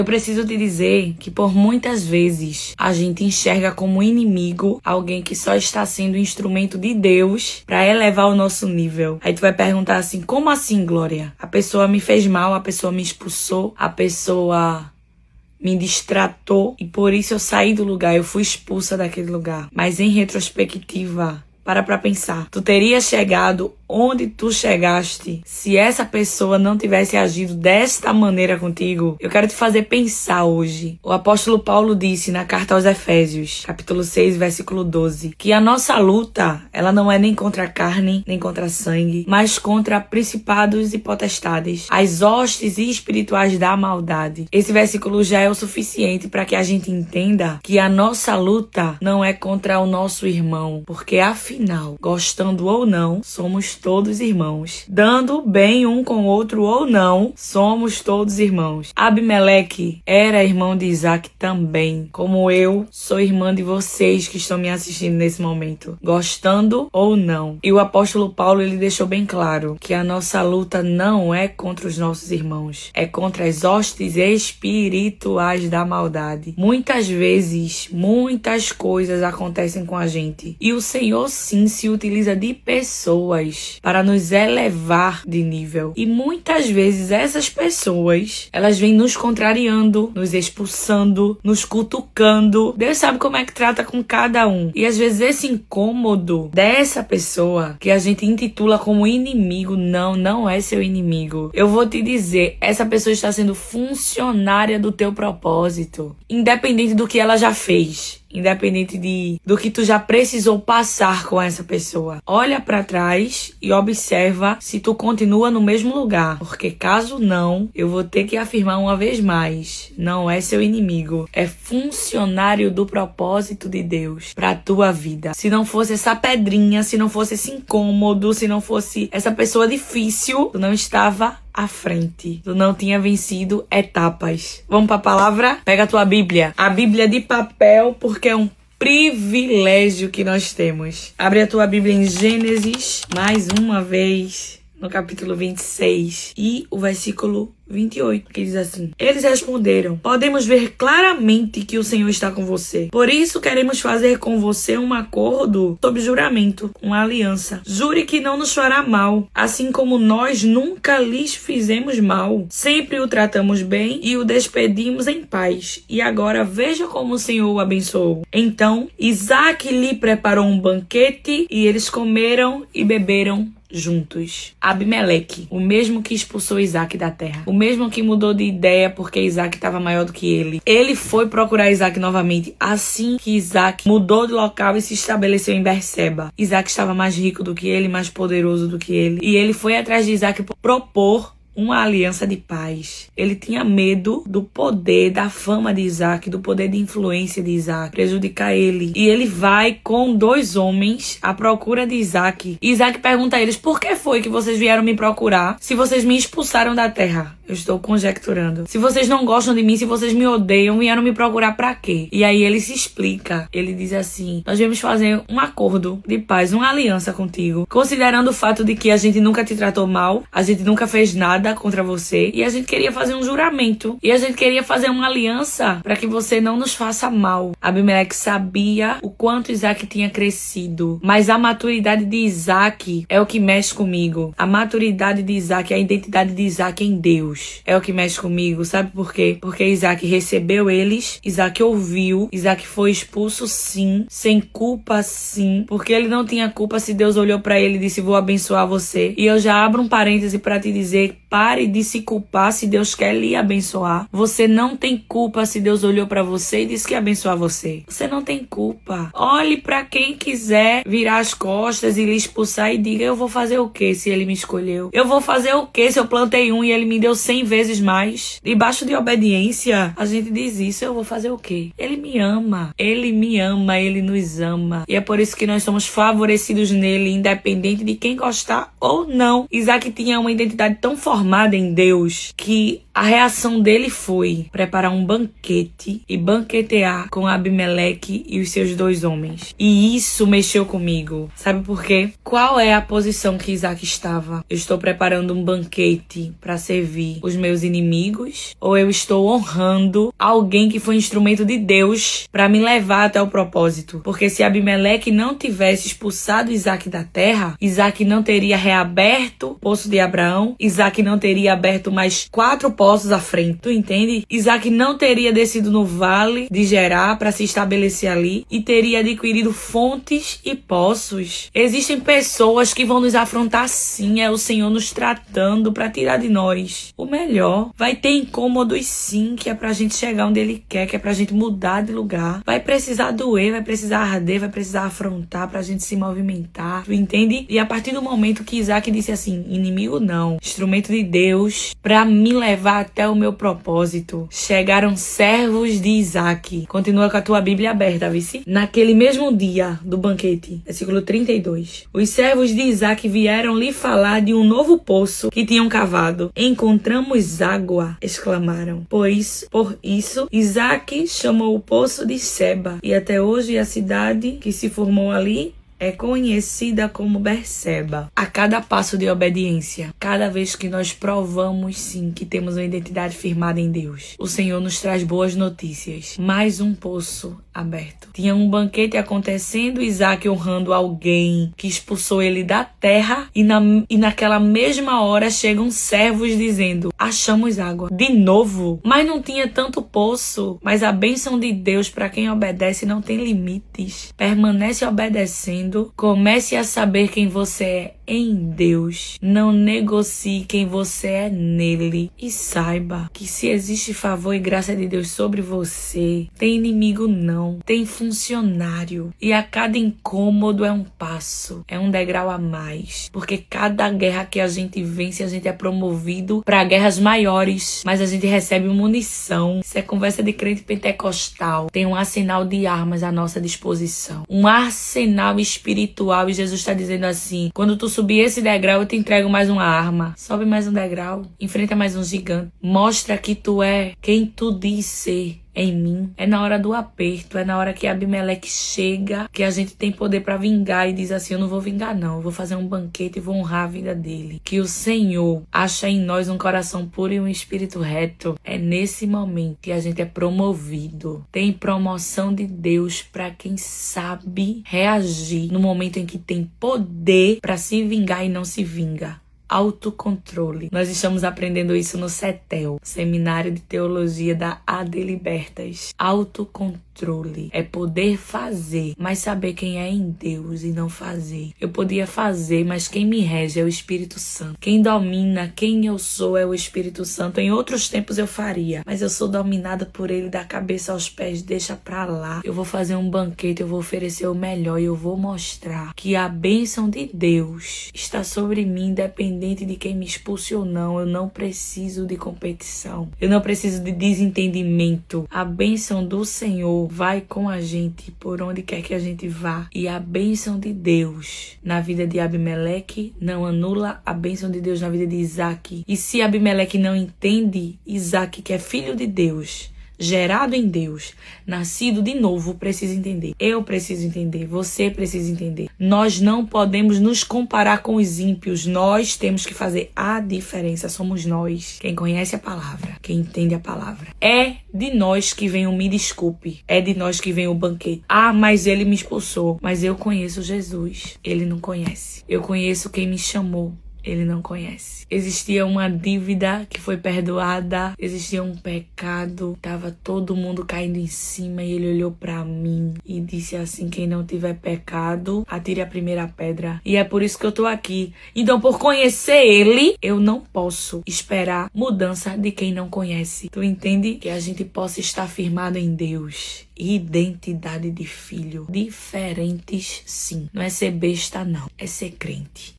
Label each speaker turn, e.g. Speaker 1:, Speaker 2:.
Speaker 1: Eu preciso te dizer que por muitas vezes a gente enxerga como inimigo alguém que só está sendo instrumento de Deus para elevar o nosso nível. Aí tu vai perguntar assim, como assim, Glória? A pessoa me fez mal, a pessoa me expulsou, a pessoa me distratou e por isso eu saí do lugar, eu fui expulsa daquele lugar. Mas em retrospectiva, para pra pensar, tu teria chegado onde tu chegaste se essa pessoa não tivesse agido desta maneira contigo? Eu quero te fazer pensar hoje. O apóstolo Paulo disse na carta aos Efésios, capítulo 6, versículo 12, que a nossa luta, ela não é nem contra a carne, nem contra sangue, mas contra principados e potestades, as hostes espirituais da maldade. Esse versículo já é o suficiente para que a gente entenda que a nossa luta não é contra o nosso irmão, porque afinal, gostando ou não, somos todos irmãos. Dando bem um com o outro ou não, somos todos irmãos. Abimeleque era irmão de Isaac também, como eu sou irmã de vocês que estão me assistindo nesse momento, gostando ou não. E o apóstolo Paulo, ele deixou bem claro que a nossa luta não é contra os nossos irmãos, é contra as hostes espirituais da maldade. Muitas vezes, muitas coisas acontecem com a gente e o Senhor sim se utiliza de pessoas para nos elevar de nível. E muitas vezes essas pessoas, elas vêm nos contrariando, nos expulsando, nos cutucando. Deus sabe como é que trata com cada um. E às vezes esse incômodo dessa pessoa, que a gente intitula como inimigo, não é seu inimigo. Eu vou te dizer, essa pessoa está sendo funcionária do teu propósito, independente do que ela já fez. Independente do que tu já precisou passar com essa pessoa. Olha pra trás e observa se tu continua no mesmo lugar. Porque caso não, eu vou ter que afirmar uma vez mais. Não é seu inimigo. É funcionário do propósito de Deus pra tua vida. Se não fosse essa pedrinha, se não fosse esse incômodo, se não fosse essa pessoa difícil, tu não estava à frente. Tu não tinha vencido etapas. Vamos pra palavra? Pega a tua Bíblia. A Bíblia de papel, porque é um privilégio que nós temos. Abre a tua Bíblia em Gênesis, mais uma vez, no capítulo 26 e o versículo 28, que diz assim: eles responderam: podemos ver claramente que o Senhor está com você. Por isso queremos fazer com você um acordo sob juramento, uma aliança. Jure que não nos fará mal, assim como nós nunca lhes fizemos mal. Sempre o tratamos bem e o despedimos em paz. E agora veja como o Senhor o abençoou. Então Isaac lhe preparou um banquete e eles comeram e beberam juntos. Abimeleque, o mesmo que expulsou Isaac da terra, o mesmo que mudou de ideia porque Isaac estava maior do que ele foi procurar Isaac novamente assim que Isaac mudou de local e se estabeleceu em Berseba. Isaac estava mais rico do que ele, mais poderoso do que ele, e ele foi atrás de Isaac propor uma aliança de paz. Ele tinha medo do poder, da fama de Isaac, do poder de influência de Isaac, prejudicar ele. E ele vai com 2 homens à procura de Isaac. E Isaac pergunta a eles: por que foi que vocês vieram me procurar se vocês me expulsaram da terra? Eu estou conjecturando. Se vocês não gostam de mim, se vocês me odeiam, vieram me procurar pra quê? E aí ele se explica. Ele diz assim: nós viemos fazer um acordo de paz, uma aliança contigo, considerando o fato de que a gente nunca te tratou mal, a gente nunca fez nada contra você, e a gente queria fazer um juramento, e a gente queria fazer uma aliança para que você não nos faça mal. Abimeleque sabia o quanto Isaac tinha crescido, mas a maturidade de Isaac é o que mexe comigo. A maturidade de Isaac, a identidade de Isaac em Deus é o que mexe comigo. Sabe por quê? Porque Isaac recebeu eles, Isaac ouviu, Isaac foi expulso sim, sem culpa sim, porque ele não tinha culpa se Deus olhou para ele e disse: vou abençoar você. E eu já abro um parêntese para te dizer: pare de se culpar se Deus quer lhe abençoar. Você não tem culpa se Deus olhou para você e disse que ia abençoar você. Você não tem culpa. Olhe para quem quiser virar as costas e lhe expulsar e diga: eu vou fazer o que se ele me escolheu? Eu vou fazer o que se eu plantei um e ele me deu 100 vezes mais? Debaixo de obediência, a gente diz isso: eu vou fazer o quê? Ele me ama, ele nos ama. E é por isso que nós somos favorecidos nele, independente de quem gostar ou não. Isaac tinha uma identidade tão formada em Deus que A reação dele foi preparar um banquete e banquetear com Abimeleque e os seus 2 homens. E isso mexeu comigo. Sabe por quê? Qual é a posição que Isaac estava? Eu estou preparando um banquete para servir os meus inimigos? Ou eu estou honrando alguém que foi instrumento de Deus para me levar até o propósito? Porque se Abimeleque não tivesse expulsado Isaac da terra, Isaac não teria reaberto o poço de Abraão, Isaac não teria aberto mais 4 poços à frente, tu entende? Isaac não teria descido no vale de Gerar para se estabelecer ali e teria adquirido fontes e poços. Existem pessoas que vão nos afrontar sim, é o Senhor nos tratando para tirar de nós o melhor. Vai ter incômodos sim, que é pra gente chegar onde Ele quer, que é pra gente mudar de lugar. Vai precisar doer, vai precisar arder, vai precisar afrontar pra gente se movimentar, tu entende? E a partir do momento que Isaac disse assim, inimigo não, instrumento de Deus pra me levar até o meu propósito, chegaram servos de Isaac. Continua com a tua Bíblia aberta, vice? Naquele mesmo dia do banquete, versículo 32, os servos de Isaac vieram lhe falar de um novo poço que tinham cavado. Encontramos água, exclamaram. Por isso, Isaac chamou o poço de Seba, e até hoje a cidade que se formou ali é conhecida como Berseba. A cada passo de obediência, cada vez que nós provamos sim que temos uma identidade firmada em Deus, o Senhor nos traz boas notícias. Mais um poço aberto. Tinha um banquete acontecendo, Isaac honrando alguém que expulsou ele da terra, e naquela mesma hora chegam servos dizendo, achamos água. De novo, mas não tinha tanto poço. Mas a bênção de Deus para quem obedece não tem limites. Permanece obedecendo. Comece a saber quem você é em Deus. Não negocie quem você é nele. E saiba que se existe favor e graça de Deus sobre você, tem inimigo não, tem funcionário. E a cada incômodo é um passo, é um degrau a mais. Porque cada guerra que a gente vence, a gente é promovido para guerras maiores. Mas a gente recebe munição. Isso é conversa de crente pentecostal. Tem um arsenal de armas à nossa disposição. Um arsenal espiritual. E Jesus está dizendo assim, quando tu subir esse degrau, eu te entrego mais uma arma. Sobe mais um degrau, enfrenta mais um gigante. Mostra que tu é quem tu diz ser em mim. É na hora do aperto, é na hora que Abimeleque chega, que a gente tem poder para vingar e diz assim, eu não vou vingar não, eu vou fazer um banquete e vou honrar a vida dele. Que o Senhor acha em nós um coração puro e um espírito reto. É nesse momento que a gente é promovido. Tem promoção de Deus para quem sabe reagir no momento em que tem poder para se vingar e não se vinga. Autocontrole. Nós estamos aprendendo isso no CETEL, Seminário de Teologia da AD Libertas. Autocontrole é poder fazer, mas saber quem é em Deus e não fazer. Eu podia fazer, mas quem me rege é o Espírito Santo. Quem domina quem eu sou é o Espírito Santo. Em outros tempos eu faria, mas eu sou dominada por ele da cabeça aos pés. Deixa pra lá. Eu vou fazer um banquete, eu vou oferecer o melhor e eu vou mostrar que a bênção de Deus está sobre mim, independente de quem me expulse ou não. Eu não preciso de competição. Eu não preciso de desentendimento. A bênção do Senhor vai com a gente por onde quer que a gente vá. E a bênção de Deus na vida de Abimeleque não anula a bênção de Deus na vida de Isaac. E se Abimeleque não entende, Isaac, que é filho de Deus, gerado em Deus, nascido de novo, precisa entender. Eu preciso entender, você precisa entender. Nós não podemos nos comparar com os ímpios. Nós temos que fazer a diferença. Somos nós, quem conhece a palavra, quem entende a palavra. É de nós que vem o me desculpe. É de nós que vem o banquete. Ah, mas ele me expulsou. Mas eu conheço Jesus. Ele não conhece. Eu conheço quem me chamou. Ele não conhece. Existia uma dívida que foi perdoada. Existia um pecado. Tava todo mundo caindo em cima. E ele olhou pra mim e disse assim, quem não tiver pecado, atire a primeira pedra. E é por isso que eu tô aqui. Então, por conhecer ele, eu não posso esperar mudança de quem não conhece. Tu entende? Que a gente possa estar firmado em Deus. Identidade de filho. Diferentes, sim. Não é ser besta, não. É ser crente.